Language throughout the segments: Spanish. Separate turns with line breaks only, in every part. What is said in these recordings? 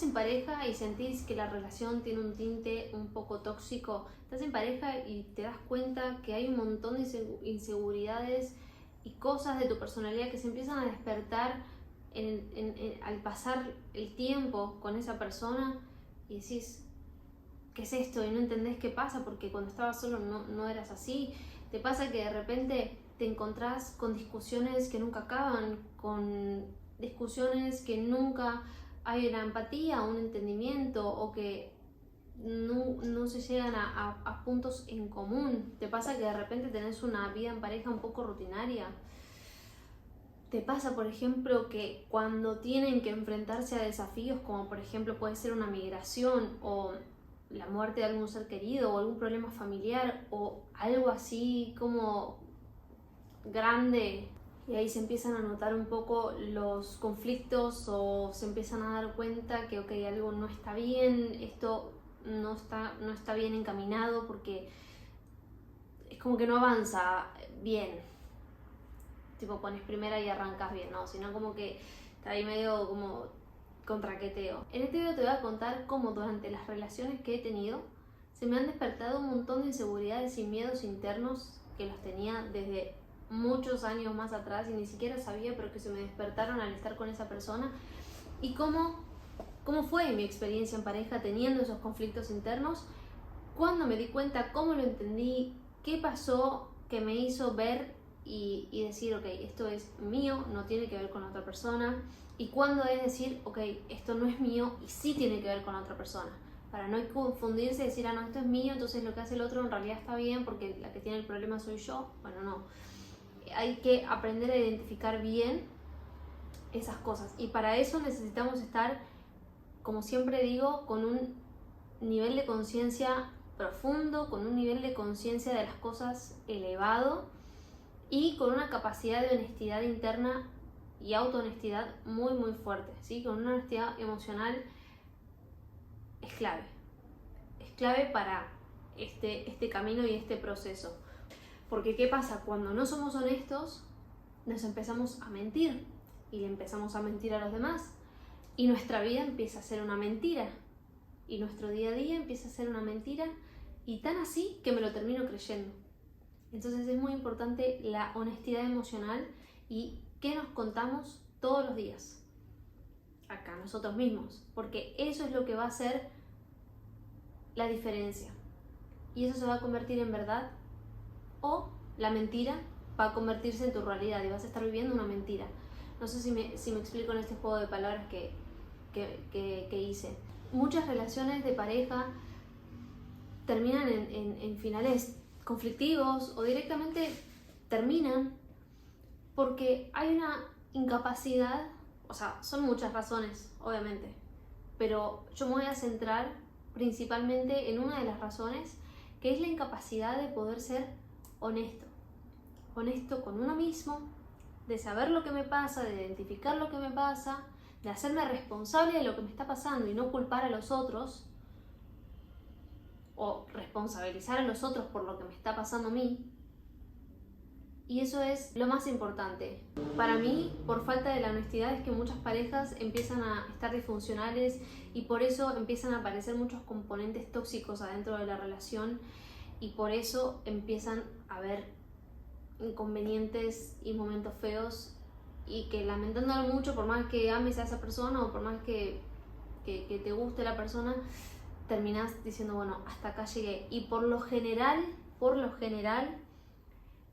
estás en pareja y sentís que la relación tiene un tinte un poco tóxico, estás en pareja y te das cuenta que hay un montón de inseguridades y cosas de tu personalidad que se empiezan a despertar al pasar el tiempo con esa persona y decís, ¿qué es esto? Y no entendés qué pasa, porque cuando estabas solo no eras así. Te pasa que de repente te encontrás con discusiones que nunca acaban, con discusiones que nunca hay una empatía, un entendimiento, o que no se llegan a puntos en común. Te pasa que de repente tenés una vida en pareja un poco rutinaria. Te pasa, por ejemplo, que cuando tienen que enfrentarse a desafíos, como por ejemplo puede ser una migración o la muerte de algún ser querido o algún problema familiar o algo así como grande, y ahí se empiezan a notar un poco los conflictos o se empiezan a dar cuenta que ok, algo no está bien, esto no está bien encaminado, porque es como que no avanza bien, tipo pones primera y arrancas bien, no, sino como que está ahí medio como contraqueteo. En este video te voy a contar cómo durante las relaciones que he tenido se me han despertado un montón de inseguridades y miedos internos que los tenía desde muchos años más atrás y ni siquiera sabía, pero que se me despertaron al estar con esa persona, y cómo fue mi experiencia en pareja teniendo esos conflictos internos, cuando me di cuenta, cómo lo entendí, qué pasó que me hizo ver y decir, ok, esto es mío, no tiene que ver con otra persona, y cuándo es decir, ok, esto no es mío y sí tiene que ver con otra persona, para no confundirse y decir, ah, no, esto es mío, entonces lo que hace el otro en realidad está bien porque la que tiene el problema soy yo. Bueno, no. Hay que aprender a identificar bien esas cosas, y para eso necesitamos estar, como siempre digo, con un nivel de conciencia profundo, con un nivel de conciencia de las cosas elevado y con una capacidad de honestidad interna y autohonestidad muy muy fuerte, ¿sí? Con una honestidad emocional es clave. Es clave para este camino y este proceso. Porque ¿qué pasa? Cuando no somos honestos, nos empezamos a mentir y le empezamos a mentir a los demás, y nuestra vida empieza a ser una mentira y nuestro día a día empieza a ser una mentira, y tan así que me lo termino creyendo. Entonces es muy importante la honestidad emocional y qué nos contamos todos los días acá nosotros mismos, porque eso es lo que va a hacer la diferencia, y eso se va a convertir en verdad, o la mentira va a convertirse en tu realidad y vas a estar viviendo una mentira. No sé si me explico en este juego de palabras que hice. Muchas relaciones de pareja terminan en finales conflictivos o directamente terminan porque hay una incapacidad, o sea, son muchas razones, obviamente, pero yo me voy a centrar principalmente en una de las razones, que es la incapacidad de poder ser honesto con uno mismo, de saber lo que me pasa, de identificar lo que me pasa, de hacerme responsable de lo que me está pasando y no culpar a los otros, o responsabilizar a los otros por lo que me está pasando a mí. Y eso es lo más importante. Para mí, por falta de la honestidad, es que muchas parejas empiezan a estar disfuncionales y por eso empiezan a aparecer muchos componentes tóxicos adentro de la relación, y por eso empiezan a haber inconvenientes y momentos feos, y que lamentándolo mucho, por más que ames a esa persona o por más que te guste la persona, terminás diciendo, bueno, hasta acá llegué. Y por lo general,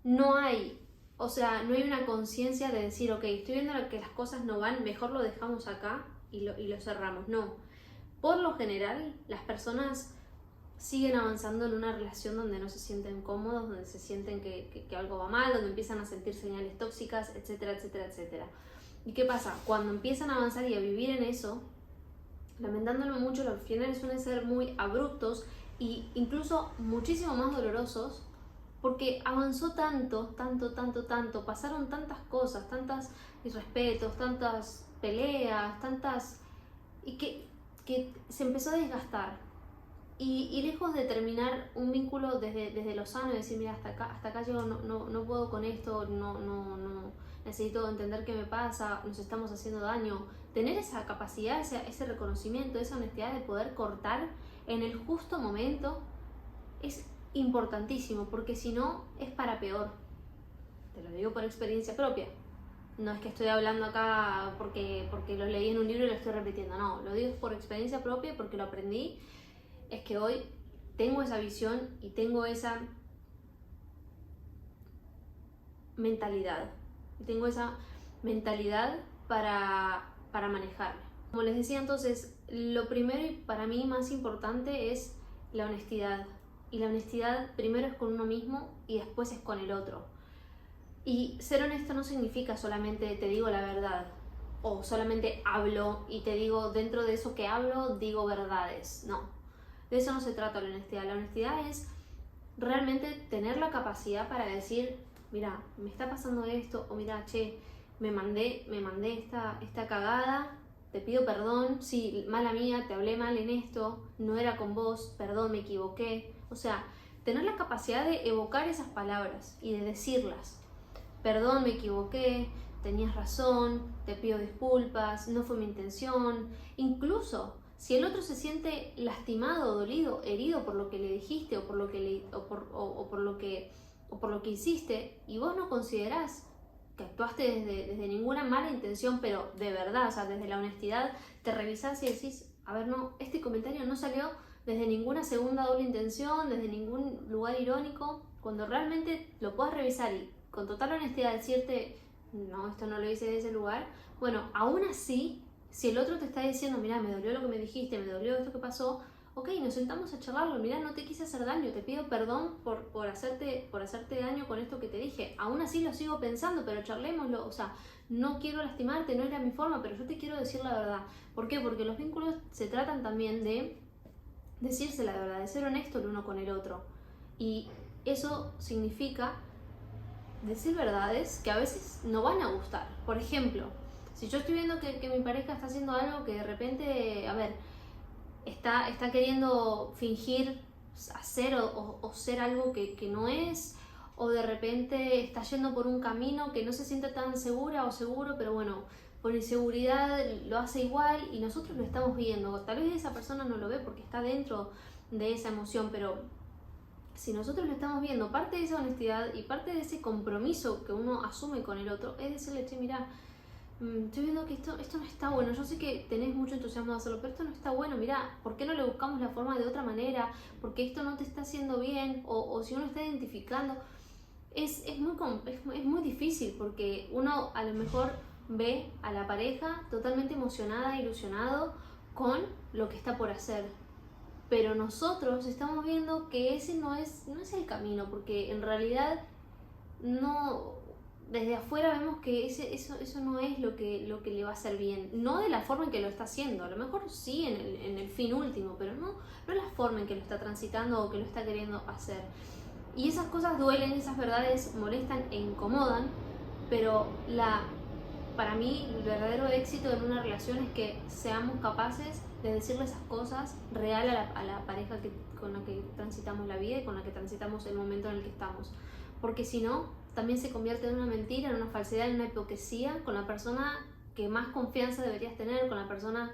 no hay, o sea, no hay una conciencia de decir, ok, estoy viendo que las cosas no van, mejor lo dejamos acá y lo cerramos. No. Por lo general, las personas siguen avanzando en una relación donde no se sienten cómodos, donde se sienten que algo va mal, donde empiezan a sentir señales tóxicas, etcétera, etcétera, etcétera. ¿Y qué pasa? Cuando empiezan a avanzar y a vivir en eso, lamentándolo mucho, los finales suelen ser muy abruptos e incluso muchísimo más dolorosos, porque avanzó tanto, pasaron tantas cosas, tantos irrespetos, tantas peleas, y que se empezó a desgastar. Y lejos de terminar un vínculo desde lo sano y decir, mira, hasta acá llego, no puedo con esto, no, necesito entender qué me pasa, nos estamos haciendo daño. Tener esa capacidad, ese reconocimiento, esa honestidad de poder cortar en el justo momento es importantísimo, porque si no es para peor. Te lo digo por experiencia propia. No es que estoy hablando acá porque lo leí en un libro y lo estoy repitiendo, no, lo digo por experiencia propia porque lo aprendí. Es que hoy tengo esa visión y tengo esa mentalidad. Tengo esa mentalidad para manejarme. Como les decía entonces, lo primero y para mí más importante es la honestidad. Y la honestidad primero es con uno mismo y después es con el otro. Y ser honesto no significa solamente te digo la verdad o solamente hablo y te digo dentro de eso que hablo digo verdades. No. De eso no se trata la honestidad. La honestidad es realmente tener la capacidad para decir, mira, me está pasando esto, o mira, che, me mandé esta cagada, te pido perdón, sí, mala mía, te hablé mal en esto, no era con vos, perdón, me equivoqué. O sea, tener la capacidad de evocar esas palabras y de decirlas. Perdón, me equivoqué, tenías razón, te pido disculpas, no fue mi intención. Incluso si el otro se siente lastimado, dolido, herido por lo que le dijiste o por lo que hiciste y vos no considerás que actuaste desde ninguna mala intención, pero de verdad, o sea, desde la honestidad, te revisás y decís, a ver, no, este comentario no salió desde ninguna segunda doble intención, desde ningún lugar irónico, cuando realmente lo puedas revisar y con total honestidad decirte, no, esto no lo hice de ese lugar, bueno, aún así, si el otro te está diciendo, mira, me dolió lo que me dijiste, me dolió esto que pasó, ok, nos sentamos a charlarlo, mira, no te quise hacer daño, te pido perdón por hacerte daño con esto que te dije. Aún así lo sigo pensando, pero charlémoslo, o sea, no quiero lastimarte, no era mi forma, pero yo te quiero decir la verdad. ¿Por qué? Porque los vínculos se tratan también de decirse la verdad, de ser honesto el uno con el otro. Y eso significa decir verdades que a veces no van a gustar. Por ejemplo, si yo estoy viendo que mi pareja está haciendo algo que de repente, a ver, está queriendo fingir hacer o ser algo que no es, o de repente está yendo por un camino que no se siente tan segura o seguro, pero bueno, por inseguridad lo hace igual y nosotros lo estamos viendo. Tal vez esa persona no lo ve porque está dentro de esa emoción, pero si nosotros lo estamos viendo, parte de esa honestidad y parte de ese compromiso que uno asume con el otro es decirle, che, mira, estoy viendo que esto no está bueno, yo sé que tenés mucho entusiasmo de hacerlo, pero esto no está bueno, mira, ¿por qué no le buscamos la forma de otra manera? Porque esto no te está haciendo bien, o si uno está identificando, es muy difícil, porque uno a lo mejor ve a la pareja totalmente emocionada, ilusionado con lo que está por hacer, pero nosotros estamos viendo que ese no es el camino, porque en realidad no, desde afuera vemos que eso no es lo que le va a hacer bien, no de la forma en que lo está haciendo, a lo mejor sí en el fin último, pero no la forma en que lo está transitando o que lo está queriendo hacer. Y esas cosas duelen, esas verdades molestan e incomodan, pero para mí el verdadero éxito en una relación es que seamos capaces de decirle esas cosas real a la pareja con la que transitamos la vida y con la que transitamos el momento en el que estamos. Porque si no, también se convierte en una mentira, en una falsedad, en una hipocresía con la persona que más confianza deberías tener, con la persona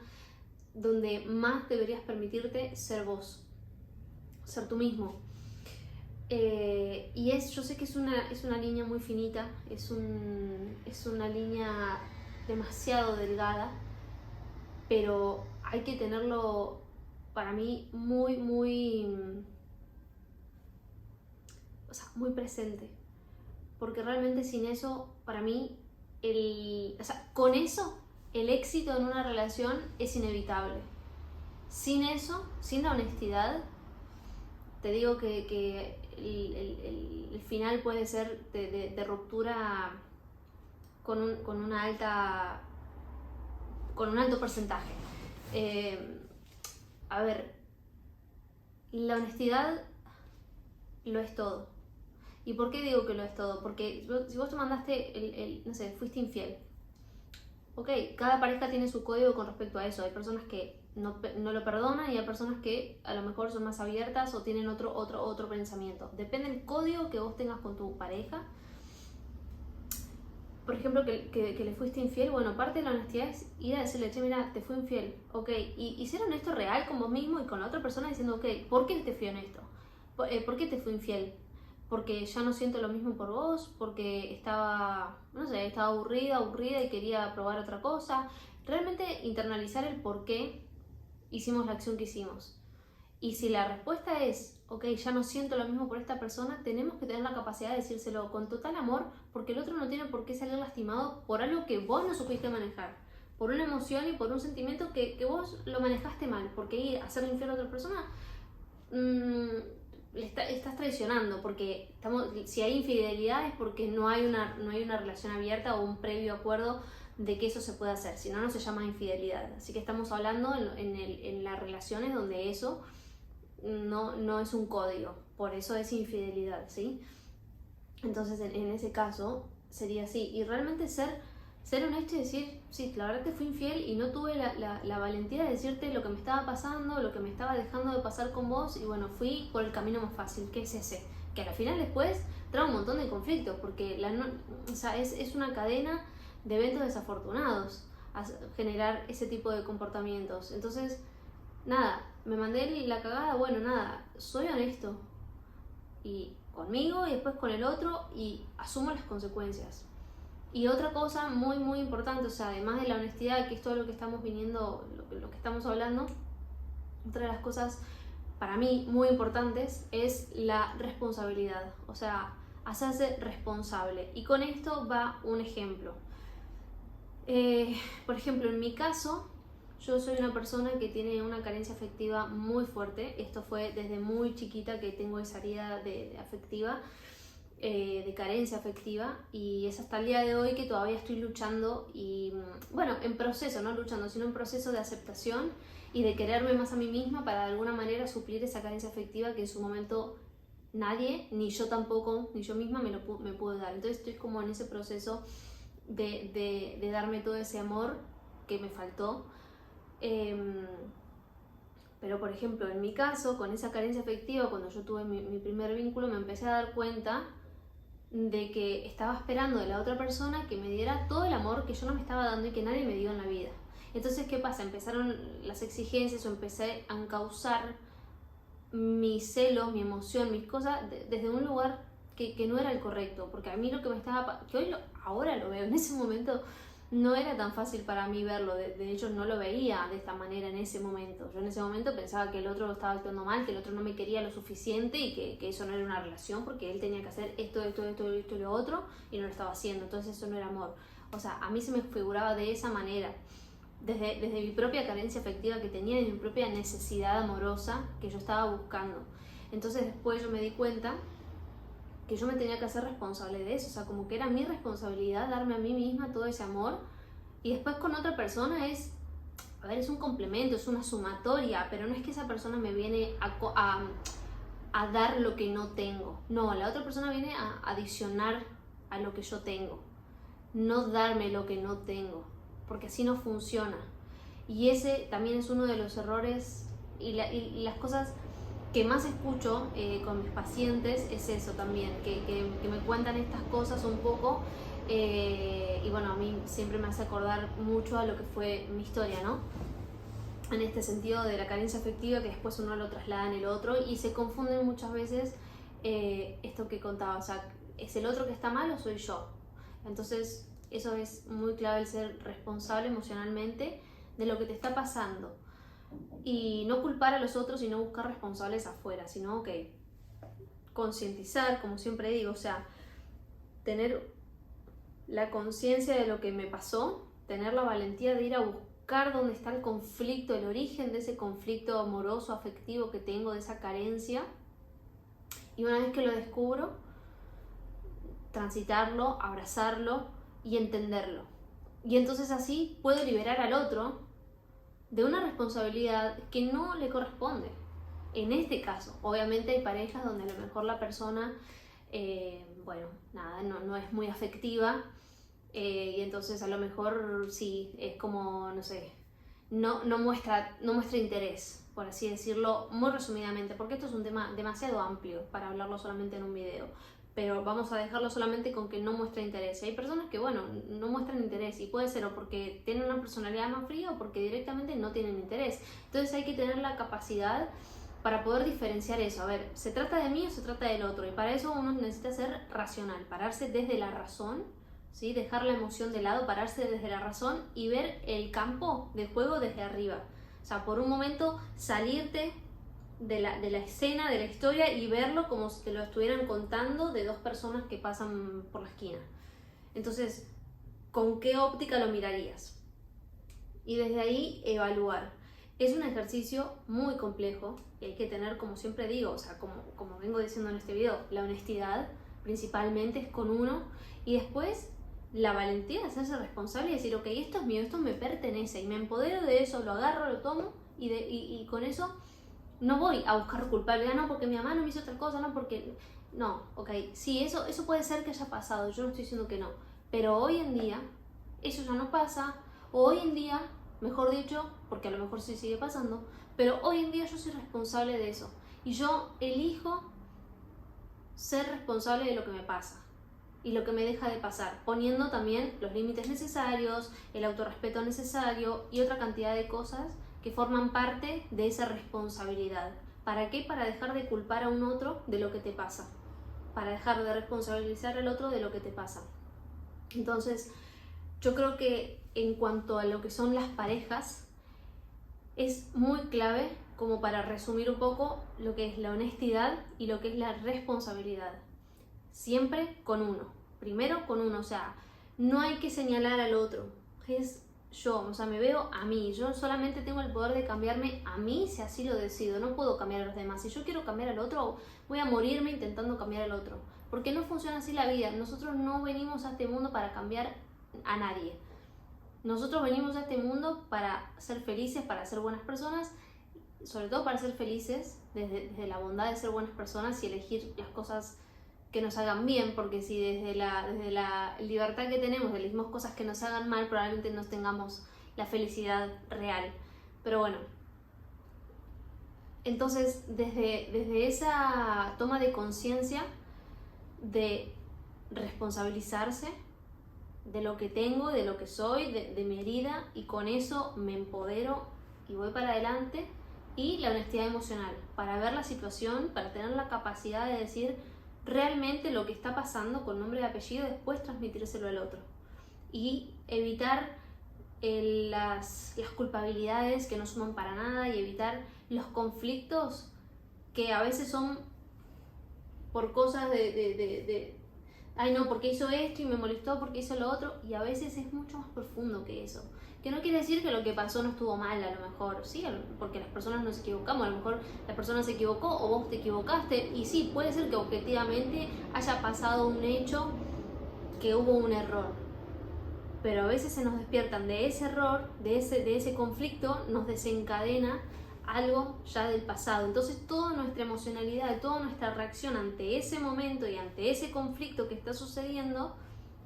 donde más deberías permitirte ser vos, ser tú mismo. Y yo sé que es una línea muy finita, es una línea demasiado delgada, pero hay que tenerlo, para mí, muy presente, porque realmente sin eso, para mí, con eso, el éxito en una relación es inevitable. Sin eso, sin la honestidad, te digo que el final puede ser de ruptura con un alto porcentaje. A ver, la honestidad lo es todo. ¿Y por qué digo que lo es todo? Porque si vos te mandaste no sé, fuiste infiel. Ok, cada pareja tiene su código con respecto a eso. Hay personas que no lo perdonan, y hay personas que a lo mejor son más abiertas o tienen otro pensamiento. Depende del código que vos tengas con tu pareja. Por ejemplo, que le fuiste infiel, bueno, parte de la honestidad es ir a decirle, che, mira, te fui infiel, ok, y ser honesto real con vos mismo y con la otra persona diciendo, ok, ¿por qué te fui honesto? ¿Por qué te fui infiel? Porque ya no siento lo mismo por vos, porque estaba, no sé, estaba aburrida y quería probar otra cosa. Realmente internalizar el por qué hicimos la acción que hicimos. Y si la respuesta es, ok, ya no siento lo mismo por esta persona, tenemos que tener la capacidad de decírselo con total amor, porque el otro no tiene por qué salir lastimado por algo que vos no supiste manejar, por una emoción y por un sentimiento que vos lo manejaste mal, porque ir a hacerle infiel a otra persona, estás traicionando, porque si hay infidelidad es porque no hay una relación abierta o un previo acuerdo de que eso se puede hacer, si no, no se llama infidelidad. Así que estamos hablando en las relaciones donde eso no es un código, por eso es infidelidad, ¿sí? Entonces en ese caso sería así, y realmente ser honesto y decir, sí, la verdad te fui infiel y no tuve la valentía de decirte lo que me estaba pasando, lo que me estaba dejando de pasar con vos, y bueno, fui por el camino más fácil, que es ese, que al final después trae un montón de conflictos, porque o sea, es una cadena de eventos desafortunados a generar ese tipo de comportamientos. Entonces, nada, me mandé la cagada, bueno, nada, soy honesto, y conmigo y después con el otro, y asumo las consecuencias. Y otra cosa muy muy importante, o sea, además de la honestidad, que es todo lo que estamos viniendo, lo que estamos hablando, otra de las cosas para mí muy importantes es la responsabilidad, o sea, hacerse responsable. Y con esto va un ejemplo. Por ejemplo, en mi caso, yo soy una persona que tiene una carencia afectiva muy fuerte. Esto fue desde muy chiquita que tengo esa herida afectiva, de carencia afectiva, y es hasta el día de hoy que todavía estoy luchando y, bueno, en proceso, no luchando, sino en proceso de aceptación y de quererme más a mí misma para de alguna manera suplir esa carencia afectiva que en su momento nadie, ni yo tampoco, ni yo misma me pude dar. Entonces estoy como en ese proceso de darme todo ese amor que me faltó. Pero por ejemplo, en mi caso, con esa carencia afectiva, cuando yo tuve mi primer vínculo, me empecé a dar cuenta de que estaba esperando de la otra persona que me diera todo el amor que yo no me estaba dando y que nadie me dio en la vida. Entonces, ¿qué pasa? Empezaron las exigencias, o empecé a encauzar mis celos, mi emoción, mis cosas desde un lugar que no era el correcto, porque a mí lo que me estaba, que hoy ahora lo veo, en ese momento no era tan fácil para mí verlo, de hecho no lo veía de esta manera en ese momento. Yo en ese momento pensaba que el otro estaba actuando mal, que el otro no me quería lo suficiente y que eso no era una relación, porque él tenía que hacer esto y lo otro, y no lo estaba haciendo, entonces eso no era amor. O sea, a mí se me figuraba de esa manera, desde mi propia carencia afectiva que tenía, de mi propia necesidad amorosa que yo estaba buscando. Entonces después yo me di cuenta que yo me tenía que hacer responsable de eso, o sea, como que era mi responsabilidad darme a mí misma todo ese amor, y después con otra persona es, a ver, es un complemento, es una sumatoria, pero no es que esa persona me viene a dar lo que no tengo, no, la otra persona viene a adicionar a lo que yo tengo, no darme lo que no tengo, porque así no funciona. Y ese también es uno de los errores y las cosas que más escucho con mis pacientes, es eso también, que me cuentan estas cosas un poco, y bueno, a mí siempre me hace acordar mucho a lo que fue mi historia, ¿no? En este sentido de la carencia afectiva, que después uno lo traslada en el otro y se confunden muchas veces, esto que contaba, o sea, ¿es el otro que está mal o soy yo? Entonces eso es muy clave, el ser responsable emocionalmente de lo que te está pasando. Y no culpar a los otros y no buscar responsables afuera, sino que concientizar, como siempre digo, o sea, tener la conciencia de lo que me pasó, tener la valentía de ir a buscar dónde está el conflicto, el origen de ese conflicto amoroso, afectivo que tengo, de esa carencia, y una vez que lo descubro, transitarlo, abrazarlo y entenderlo. Y entonces así puedo liberar al otro de una responsabilidad que no le corresponde. En este caso, obviamente hay parejas donde a lo mejor la persona, bueno, nada, no es muy afectiva, y entonces a lo mejor sí, es como, no sé, no muestra interés, por así decirlo, muy resumidamente, porque esto es un tema demasiado amplio para hablarlo solamente en un video. Pero vamos a dejarlo solamente con que no muestra interés. Hay personas que, bueno, no muestran interés y puede ser o porque tienen una personalidad más fría o porque directamente no tienen interés. Entonces hay que tener la capacidad para poder diferenciar eso. A ver, ¿se trata de mí o se trata del otro? Y para eso uno necesita ser racional, pararse desde la razón, ¿sí? Dejar la emoción de lado, pararse desde la razón y ver el campo de juego desde arriba. O sea, por un momento salirte de la escena, de la historia y verlo como si te lo estuvieran contando de dos personas que pasan por la esquina. Entonces, ¿con qué óptica lo mirarías? Y desde ahí evaluar. Es un ejercicio muy complejo y hay que tener, como siempre digo, o sea, como vengo diciendo en este video, la honestidad principalmente es con uno y después la valentía de hacerse responsable y decir, ok, esto es mío, esto me pertenece y me empodero de eso, lo agarro, lo tomo y con eso no voy a buscar culpabilidad, no porque mi mamá no me hizo tal cosa, no porque... No, ok, sí, eso puede ser que haya pasado, yo no estoy diciendo que no, pero hoy en día eso ya no pasa, o hoy en día, mejor dicho, porque a lo mejor sí sigue pasando, pero hoy en día yo soy responsable de eso y yo elijo ser responsable de lo que me pasa y lo que me deja de pasar, poniendo también los límites necesarios, el autorrespeto necesario y otra cantidad de cosas que forman parte de esa responsabilidad. ¿Para qué? Para dejar de culpar a un otro de lo que te pasa, para dejar de responsabilizar al otro de lo que te pasa. Entonces, yo creo que en cuanto a lo que son las parejas, es muy clave como para resumir un poco lo que es la honestidad y lo que es la responsabilidad. Siempre con uno, primero con uno, o sea, no hay que señalar al otro, es yo, o sea, me veo a mí, yo solamente tengo el poder de cambiarme a mí si así lo decido, no puedo cambiar a los demás. Si yo quiero cambiar al otro, voy a morirme intentando cambiar al otro, porque no funciona así la vida. Nosotros no venimos a este mundo para cambiar a nadie, nosotros venimos a este mundo para ser felices, para ser buenas personas, sobre todo para ser felices desde la bondad de ser buenas personas y elegir las cosas que nos hagan bien, porque si desde la libertad que tenemos elegimos cosas que nos hagan mal, probablemente no tengamos la felicidad real. Pero bueno, entonces desde esa toma de conciencia de responsabilizarse de lo que tengo, de lo que soy, de mi herida, y con eso me empodero y voy para adelante, y la honestidad emocional, para ver la situación, para tener la capacidad de decir realmente lo que está pasando con nombre y apellido, después transmitírselo al otro y evitar las culpabilidades que no suman para nada y evitar los conflictos que a veces son por cosas ay no, porque hizo esto y me molestó porque hizo lo otro, y a veces es mucho más profundo que eso. Que no quiere decir que lo que pasó no estuvo mal, a lo mejor, sí, porque las personas nos equivocamos, a lo mejor la persona se equivocó o vos te equivocaste, y sí, puede ser que objetivamente haya pasado un hecho que hubo un error, pero a veces se nos despiertan de ese error, de ese conflicto, nos desencadena algo ya del pasado. Entonces toda nuestra emocionalidad, toda nuestra reacción ante ese momento y ante ese conflicto que está sucediendo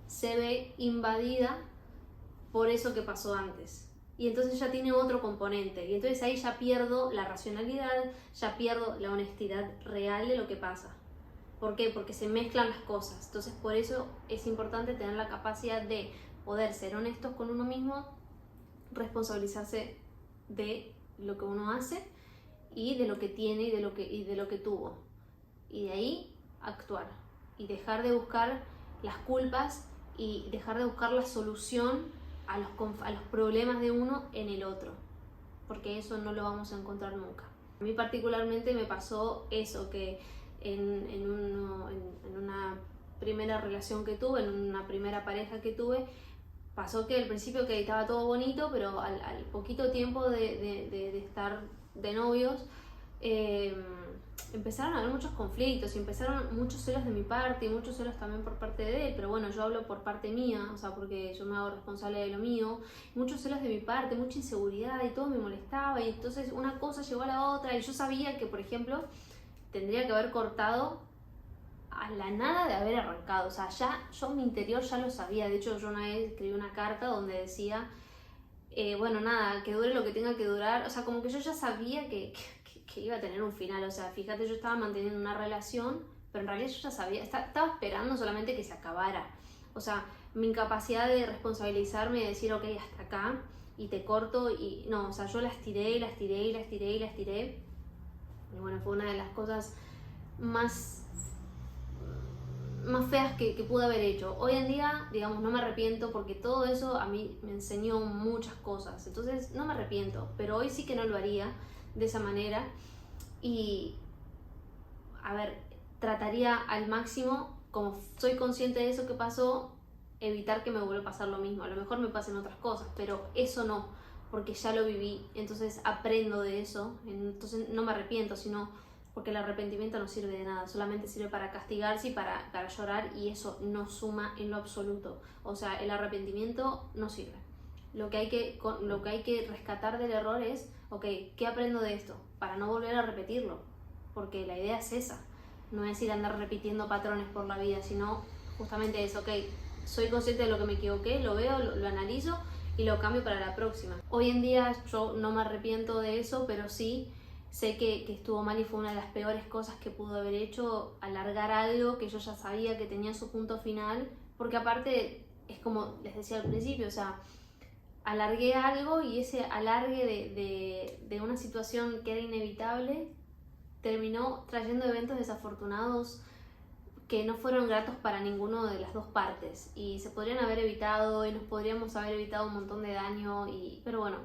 se ve invadida por eso que pasó antes. Y entonces ya tiene otro componente. Y entonces ahí ya pierdo la racionalidad, ya pierdo la honestidad real de lo que pasa. ¿Por qué? Porque se mezclan las cosas. Entonces por eso es importante tener la capacidad de poder ser honestos con uno mismo, responsabilizarse de lo que uno hace y de lo que tiene y de lo que tuvo, y de ahí actuar y dejar de buscar las culpas y dejar de buscar la solución a los problemas de uno en el otro, porque eso no lo vamos a encontrar nunca. A mí particularmente me pasó eso, que en una primera relación que tuve, en una primera pareja que tuve, pasó que al principio que estaba todo bonito, pero al poquito tiempo de estar de novios, empezaron a haber muchos conflictos y empezaron muchos celos de mi parte y muchos celos también por parte de él, pero bueno, yo hablo por parte mía, o sea, porque yo me hago responsable de lo mío, muchos celos de mi parte, mucha inseguridad y todo me molestaba, y entonces una cosa llevó a la otra, y yo sabía que, por ejemplo, tendría que haber cortado a la nada de haber arrancado, o sea, ya yo en mi interior ya lo sabía. De hecho, yo una vez escribí una carta donde decía bueno, nada, que dure lo que tenga que durar. O sea, como que yo ya sabía que iba a tener un final. O sea, fíjate, yo estaba manteniendo una relación, pero en realidad yo ya sabía, estaba esperando solamente que se acabara. O sea, mi incapacidad de responsabilizarme y decir, ok, hasta acá, y te corto, y no, o sea, yo las tiré, y las tiré, y las tiré, y las tiré. Y bueno, fue una de las cosas más feas que pude haber hecho. Hoy en día, digamos, no me arrepiento porque todo eso a mí me enseñó muchas cosas. Entonces, no me arrepiento, pero hoy sí que no lo haría de esa manera. Y, a ver, trataría al máximo, como soy consciente de eso que pasó, evitar que me vuelva a pasar lo mismo. A lo mejor me pasen otras cosas, pero eso no, porque ya lo viví. Entonces aprendo de eso. Entonces no me arrepiento, sino porque el arrepentimiento no sirve de nada, solamente sirve para castigarse y para llorar, y eso no suma en lo absoluto. O sea, el arrepentimiento no sirve. Lo que hay que rescatar del error es, ok, ¿qué aprendo de esto? Para no volver a repetirlo, porque la idea es esa, no es ir a andar repitiendo patrones por la vida, sino justamente eso, ok, soy consciente de lo que me equivoqué, lo veo, lo analizo y lo cambio para la próxima. Hoy en día yo no me arrepiento de eso, pero sí sé que estuvo mal y fue una de las peores cosas que pudo haber hecho, alargar algo que yo ya sabía que tenía su punto final, porque aparte es como les decía al principio, o sea, alargué algo y ese alargue de una situación que era inevitable terminó trayendo eventos desafortunados que no fueron gratos para ninguno de las dos partes, y se podrían haber evitado y nos podríamos haber evitado un montón de daño, pero bueno,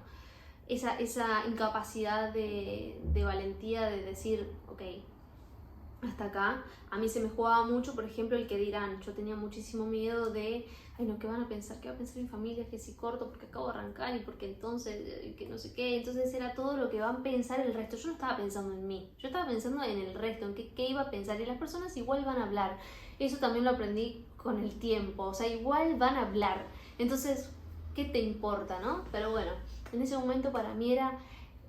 esa incapacidad de valentía de decir, ok, hasta acá, a mí se me jugaba mucho, por ejemplo, el que dirán. Yo tenía muchísimo miedo de, ay no, ¿qué van a pensar? ¿Qué va a pensar mi familia? Que si corto porque acabo de arrancar y porque entonces, que no sé qué. Entonces era todo lo que van a pensar el resto. Yo no estaba pensando en mí, yo estaba pensando en el resto, en qué iba a pensar. Y las personas igual van a hablar. Eso también lo aprendí con el tiempo, o sea, igual van a hablar. Entonces, ¿qué te importa, no? Pero bueno, en ese momento para mí era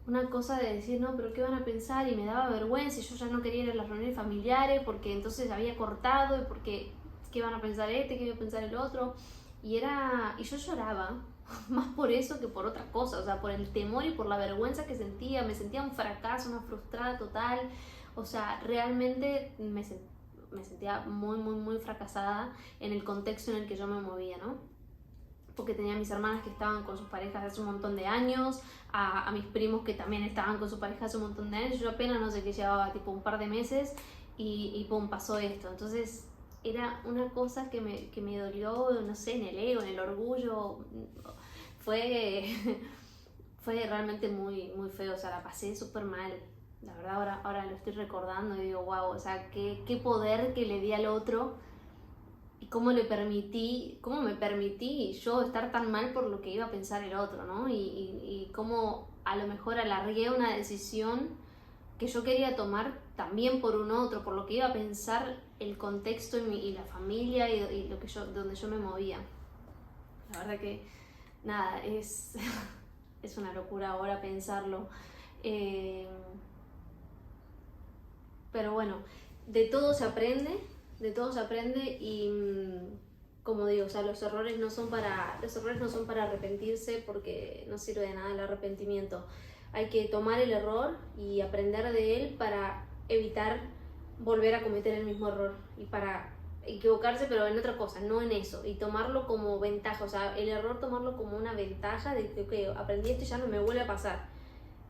una cosa de decir, no, pero ¿qué van a pensar? Y me daba vergüenza, y yo ya no quería ir a las reuniones familiares porque entonces había cortado, y porque ¿qué van a pensar este? ¿Qué iba a pensar el otro? Y yo lloraba más por eso que por otra cosa, o sea, por el temor y por la vergüenza que sentía. Me sentía un fracaso, una frustrada total, o sea, realmente me sentía muy, muy, muy fracasada en el contexto en el que yo me movía, ¿no? Porque tenía a mis hermanas que estaban con sus parejas hace un montón de años, a mis primos que también estaban con sus parejas hace un montón de años. Yo apenas, no sé qué, llevaba tipo un par de meses y pum, pasó esto. Entonces era una cosa que me dolió, no sé, en el ego, en el orgullo. Fue, fue realmente muy, muy feo, o sea, la pasé súper mal. La verdad, ahora lo estoy recordando y digo, wow, o sea, qué poder que le di al otro, y cómo me permití yo estar tan mal por lo que iba a pensar el otro, ¿no? Y cómo a lo mejor alargué una decisión que yo quería tomar también por un otro, por lo que iba a pensar el contexto y la familia y lo que donde yo me movía. La verdad que, nada, es una locura ahora pensarlo. Pero bueno, de todo se aprende, y como digo, o sea, los errores no son para arrepentirse, porque no sirve de nada el arrepentimiento. Hay que tomar el error y aprender de él para evitar volver a cometer el mismo error, y para equivocarse pero en otra cosa, no en eso, y tomarlo como ventaja, o sea, el error tomarlo como una ventaja de que, ok, aprendí esto y ya no me vuelve a pasar.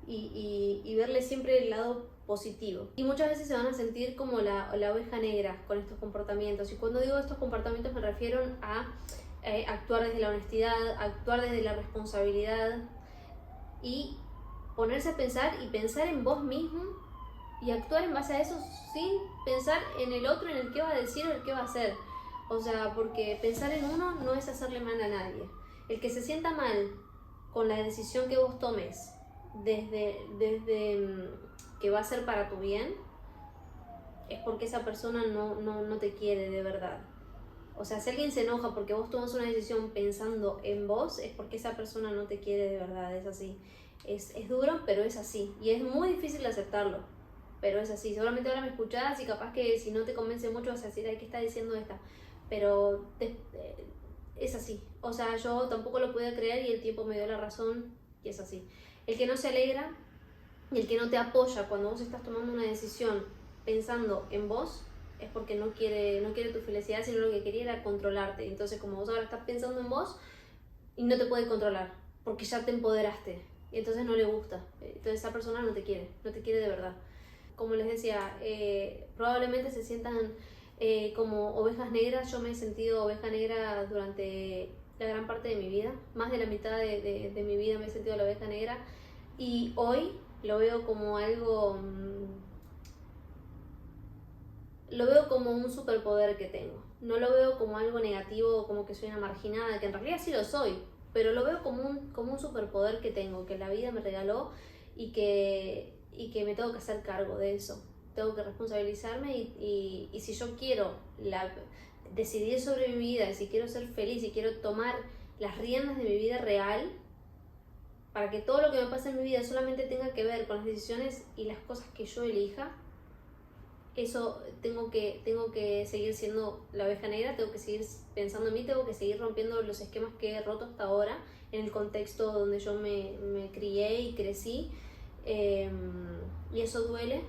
Y verle siempre el lado positivo. Y muchas veces se van a sentir como la oveja negra con estos comportamientos. Y cuando digo estos comportamientos me refiero a actuar desde la honestidad, actuar desde la responsabilidad, y ponerse a pensar y pensar en vos mismo y actuar en base a eso sin pensar en el otro, en el que va a decir o el que va a hacer. O sea, porque pensar en uno no es hacerle mal a nadie. El que se sienta mal con la decisión que vos tomes desde que va a ser para tu bien, es porque esa persona no te quiere de verdad. O sea, si alguien se enoja porque vos tomas una decisión pensando en vos, es porque esa persona no te quiere de verdad. Es así. Es duro, pero es así. Y es muy difícil aceptarlo, pero es así. Seguramente ahora me escuchás y capaz que si no te convence mucho vas a decir, ay, ¿qué está diciendo esta? Pero es así. O sea, yo tampoco lo podía creer y el tiempo me dio la razón y es así. El que no se alegra y el que no te apoya cuando vos estás tomando una decisión pensando en vos es porque no quiere tu felicidad, sino lo que quería era controlarte. Entonces, como vos ahora estás pensando en vos y no te puede controlar, porque ya te empoderaste, y entonces no le gusta. Entonces esa persona no te quiere de verdad. Como les decía, probablemente se sientan como ovejas negras. Yo me he sentido oveja negra durante la gran parte de mi vida. Más de la mitad de mi vida me he sentido la oveja negra. Y hoy lo veo como algo... lo veo como un superpoder que tengo. No lo veo como algo negativo, como que soy una marginada, que en realidad sí lo soy. Pero lo veo como un superpoder que tengo, que la vida me regaló y que me tengo que hacer cargo de eso. Tengo que responsabilizarme y si yo quiero decidir sobre mi vida, y si quiero ser feliz, y quiero tomar las riendas de mi vida real, para que todo lo que me pase en mi vida solamente tenga que ver con las decisiones y las cosas que yo elija, eso tengo que seguir siendo la oveja negra, tengo que seguir pensando en mí, tengo que seguir rompiendo los esquemas que he roto hasta ahora en el contexto donde yo me crié y crecí. Y eso duele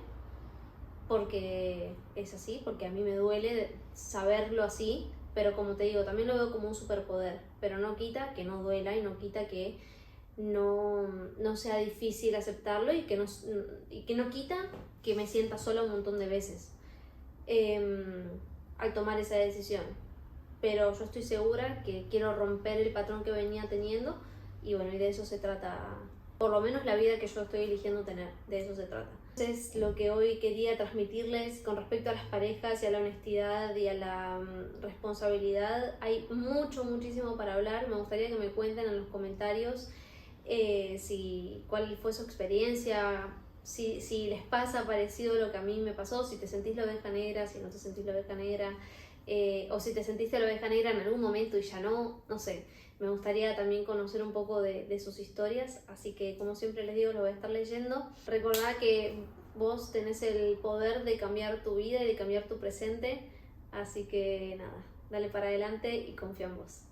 porque es así, porque a mí me duele saberlo así, pero como te digo, también lo veo como un superpoder, pero no quita que no duela y no quita que no sea difícil aceptarlo y que no quita que me sienta sola un montón de veces al tomar esa decisión. Pero yo estoy segura que quiero romper el patrón que venía teniendo y bueno, y de eso se trata, por lo menos la vida que yo estoy eligiendo tener, de eso se trata. Es lo que hoy quería transmitirles con respecto a las parejas y a la honestidad y a la responsabilidad. Hay muchísimo para hablar. Me gustaría que me cuenten en los comentarios cuál fue su experiencia, si les pasa parecido a lo que a mí me pasó, si te sentís la oveja negra, si no te sentís la oveja negra, o si te sentiste la oveja negra en algún momento y ya no sé. Me gustaría también conocer un poco de sus historias, así que como siempre les digo, lo voy a estar leyendo. Recordá que vos tenés el poder de cambiar tu vida y de cambiar tu presente, así que nada, dale para adelante y confía en vos.